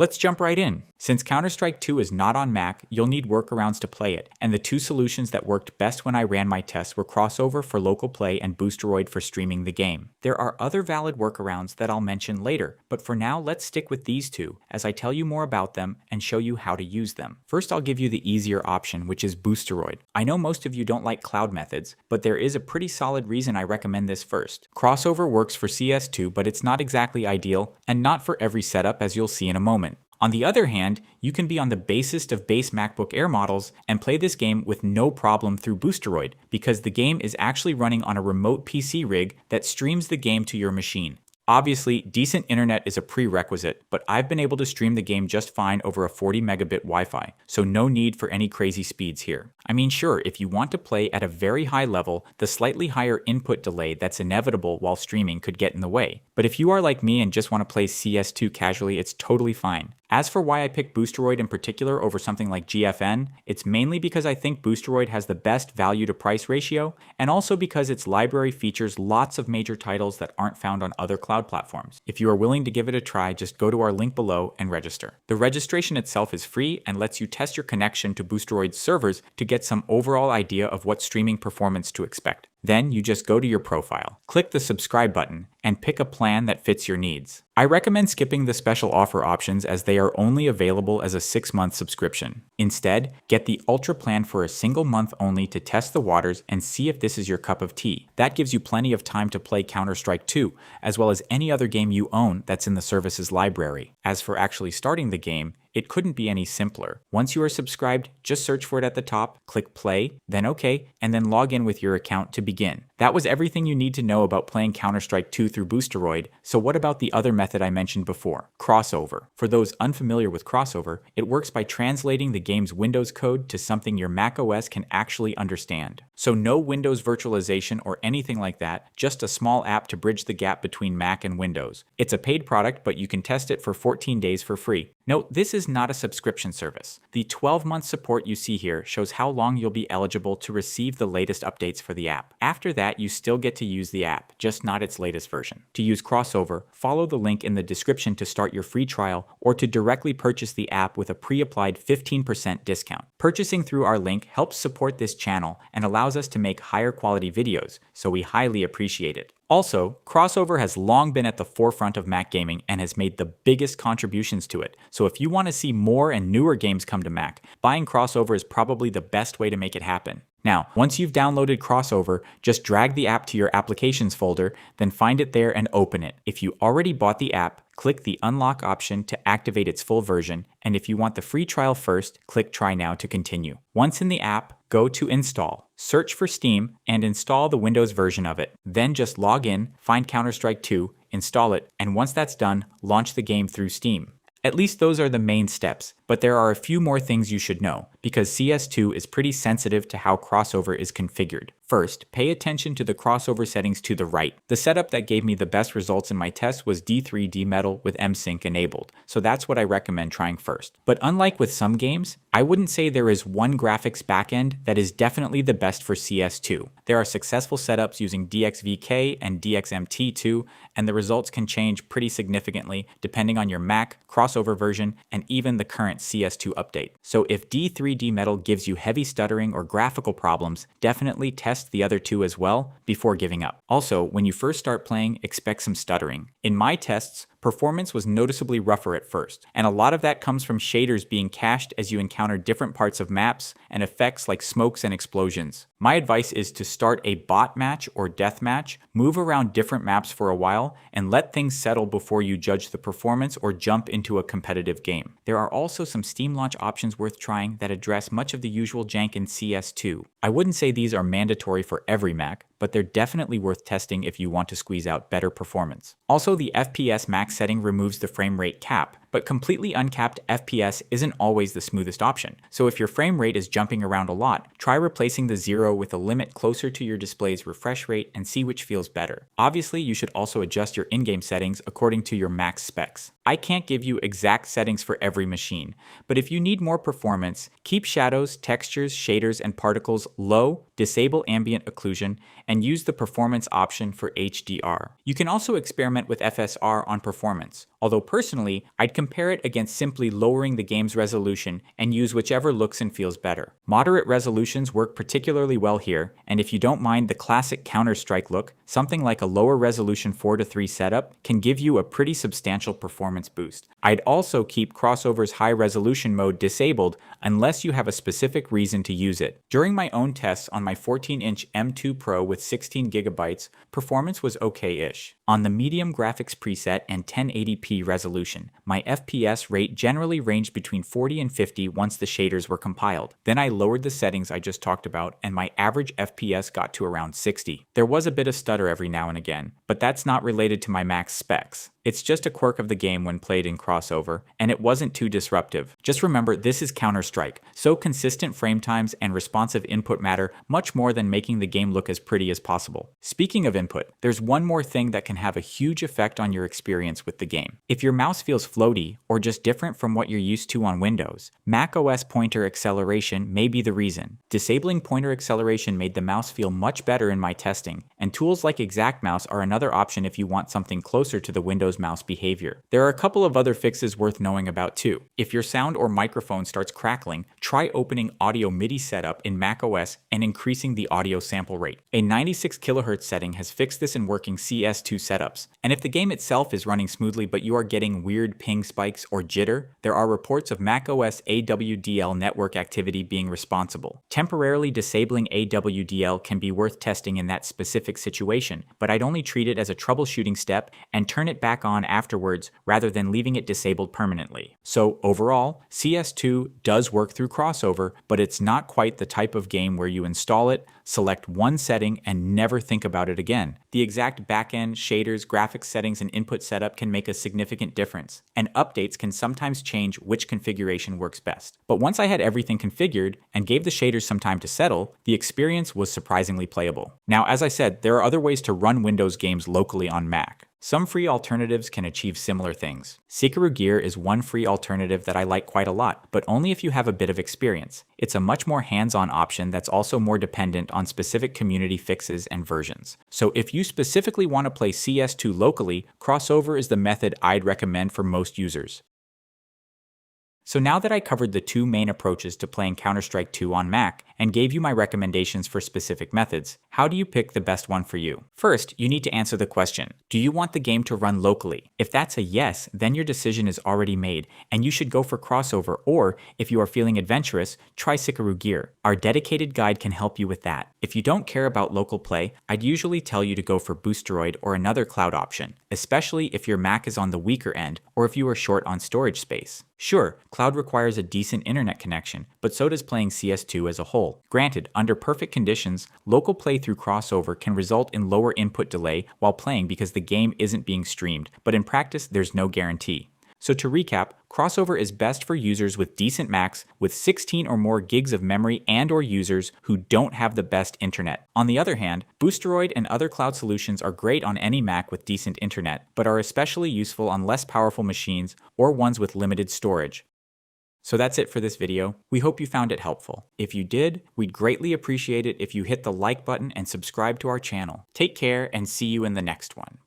Let's jump right in. Since Counter-Strike 2 is not on Mac, you'll need workarounds to play it, and the two solutions that worked best when I ran my tests were Crossover for local play and Boosteroid for streaming the game. There are other valid workarounds that I'll mention later, but for now let's stick with these two as I tell you more about them and show you how to use them. First, I'll give you the easier option, which is Boosteroid. I know most of you don't like cloud methods, but there is a pretty solid reason I recommend this first. Crossover works for CS2, but it's not exactly ideal, and not for every setup, as you'll see in a moment. On the other hand, you can be on the basest of base MacBook Air models and play this game with no problem through Boosteroid, because the game is actually running on a remote PC rig that streams the game to your machine. Obviously, decent internet is a prerequisite, but I've been able to stream the game just fine over a 40 megabit Wi-Fi, so no need for any crazy speeds here. I mean, sure, if you want to play at a very high level, the slightly higher input delay that's inevitable while streaming could get in the way. But if you are like me and just want to play CS2 casually, it's totally fine. As for why I picked Boosteroid in particular over something like GFN, it's mainly because I think Boosteroid has the best value to price ratio, and also because its library features lots of major titles that aren't found on other cloud platforms. If you are willing to give it a try, just go to our link below and register. The registration itself is free and lets you test your connection to Boosteroid's servers to get some overall idea of what streaming performance to expect. Then you just go to your profile, click the subscribe button, and pick a plan that fits your needs. I recommend skipping the special offer options as they are only available as a 6-month subscription. Instead, get the Ultra plan for a single month only to test the waters and see if this is your cup of tea. That gives you plenty of time to play Counter-Strike 2, as well as any other game you own that's in the service's library. As for actually starting the game, it couldn't be any simpler. Once you are subscribed, just search for it at the top, click play, then OK, and then log in with your account to begin. That was everything you need to know about playing Counter-Strike 2 through Boosteroid, so what about the other method I mentioned before, Crossover? For those unfamiliar with Crossover, it works by translating the game's Windows code to something your macOS can actually understand. So no Windows virtualization or anything like that, just a small app to bridge the gap between Mac and Windows. It's a paid product, but you can test it for 14 days for free. Note, this is not a subscription service. The 12-month support you see here shows how long you'll be eligible to receive the latest updates for the app. After that, you still get to use the app, just not its latest version. To use Crossover, follow the link in the description to start your free trial or to directly purchase the app with a pre-applied 15% discount. Purchasing through our link helps support this channel and allows us to make higher quality videos, so we highly appreciate it. Also, Crossover has long been at the forefront of Mac gaming and has made the biggest contributions to it, so if you want to see more and newer games come to Mac, buying Crossover is probably the best way to make it happen. Now, once you've downloaded Crossover, just drag the app to your Applications folder, then find it there and open it. If you already bought the app, click the Unlock option to activate its full version, and if you want the free trial first, click Try Now to continue. Once in the app, go to Install, search for Steam, and install the Windows version of it. Then just log in, find Counter-Strike 2, install it, and once that's done, launch the game through Steam. At least those are the main steps, but there are a few more things you should know, because CS2 is pretty sensitive to how Crossover is configured. First, pay attention to the Crossover settings to the right. The setup that gave me the best results in my test was D3 Demetal with M-Sync enabled, so that's what I recommend trying first. But unlike with some games, I wouldn't say there is one graphics backend that is definitely the best for CS2. There are successful setups using DXVK and DXMT2, and the results can change pretty significantly depending on your Mac, Crossover version, and even the current CS2 update. So if D3 Demetal gives you heavy stuttering or graphical problems, definitely test the other two as well before giving up. Also, when you first start playing, expect some stuttering. In my tests, performance was noticeably rougher at first, and a lot of that comes from shaders being cached as you encounter different parts of maps and effects like smokes and explosions. My advice is to start a bot match or death match, move around different maps for a while, and let things settle before you judge the performance or jump into a competitive game. There are also some Steam launch options worth trying that address much of the usual jank in CS2. I wouldn't say these are mandatory for every Mac, but they're definitely worth testing if you want to squeeze out better performance. Also, the FPS max setting removes the frame rate cap, but completely uncapped FPS isn't always the smoothest option. So if your frame rate is jumping around a lot, try replacing the 0 with a limit closer to your display's refresh rate and see which feels better. Obviously, you should also adjust your in-game settings according to your max specs. I can't give you exact settings for every machine, but if you need more performance, keep shadows, textures, shaders, and particles low, disable ambient occlusion, and use the performance option for HDR. You can also experiment with FSR on performance, although personally, I'd compare it against simply lowering the game's resolution and use whichever looks and feels better. Moderate resolutions work particularly well here, and if you don't mind the classic Counter-Strike look, something like a lower resolution 4:3 setup can give you a pretty substantial performance boost. I'd also keep Crossover's high resolution mode disabled unless you have a specific reason to use it. During my own tests on my 14-inch M2 Pro with 16GB, performance was okay-ish. On the medium graphics preset and 1080p resolution, my FPS rate generally ranged between 40 and 50 once the shaders were compiled. Then I lowered the settings I just talked about and my average FPS got to around 60. There was a bit of stutter every now and again, but that's not related to my Mac's specs. It's just a quirk of the game when played in Crossover, and it wasn't too disruptive. Just remember, this is Counter-Strike, so consistent frame times and responsive input matter much more than making the game look as pretty as possible. Speaking of input, there's one more thing that can have a huge effect on your experience with the game. If your mouse feels floaty, or just different from what you're used to on Windows, macOS pointer acceleration may be the reason. Disabling pointer acceleration made the mouse feel much better in my testing, and tools like Exact Mouse are another option if you want something closer to the Windows mouse behavior. There are a couple of other fixes worth knowing about too. If your sound or microphone starts crackling, try opening Audio MIDI setup in macOS and increasing the audio sample rate. A 96 kHz setting has fixed this in working CS2 setups. And if the game itself is running smoothly but you are getting weird ping spikes or jitter, there are reports of macOS AWDL network activity being responsible. Temporarily disabling AWDL can be worth testing in that specific situation, but I'd only treat it as a troubleshooting step and turn it back on afterwards rather than leaving it disabled permanently. So overall, CS2 does work through Crossover, but it's not quite the type of game where you install it, select one setting, and never think about it again. The exact backend, shaders, graphics settings, and input setup can make a significant difference, and updates can sometimes change which configuration works best. But once I had everything configured and gave the shaders some time to settle, the experience was surprisingly playable. Now, as I said, there are other ways to run Windows games locally on Mac. Some free alternatives can achieve similar things. Sikarugir is one free alternative that I like quite a lot, but only if you have a bit of experience. It's a much more hands-on option that's also more dependent on specific community fixes and versions. So if you specifically want to play CS2 locally, Crossover is the method I'd recommend for most users. So now that I covered the two main approaches to playing Counter-Strike 2 on Mac and gave you my recommendations for specific methods, how do you pick the best one for you? First, you need to answer the question, do you want the game to run locally? If that's a yes, then your decision is already made, and you should go for Crossover, or if you are feeling adventurous, try Sikarugir. Our dedicated guide can help you with that. If you don't care about local play, I'd usually tell you to go for Boosteroid or another cloud option, especially if your Mac is on the weaker end or if you are short on storage space. Sure, cloud requires a decent internet connection, but so does playing CS2 as a whole. Granted, under perfect conditions, local play through Crossover can result in lower input delay while playing because the game isn't being streamed, but in practice, there's no guarantee. So to recap, Crossover is best for users with decent Macs with 16 or more gigs of memory and/or users who don't have the best internet. On the other hand, Boosteroid and other cloud solutions are great on any Mac with decent internet, but are especially useful on less powerful machines or ones with limited storage. So that's it for this video. We hope you found it helpful. If you did, we'd greatly appreciate it if you hit the like button and subscribe to our channel. Take care and see you in the next one.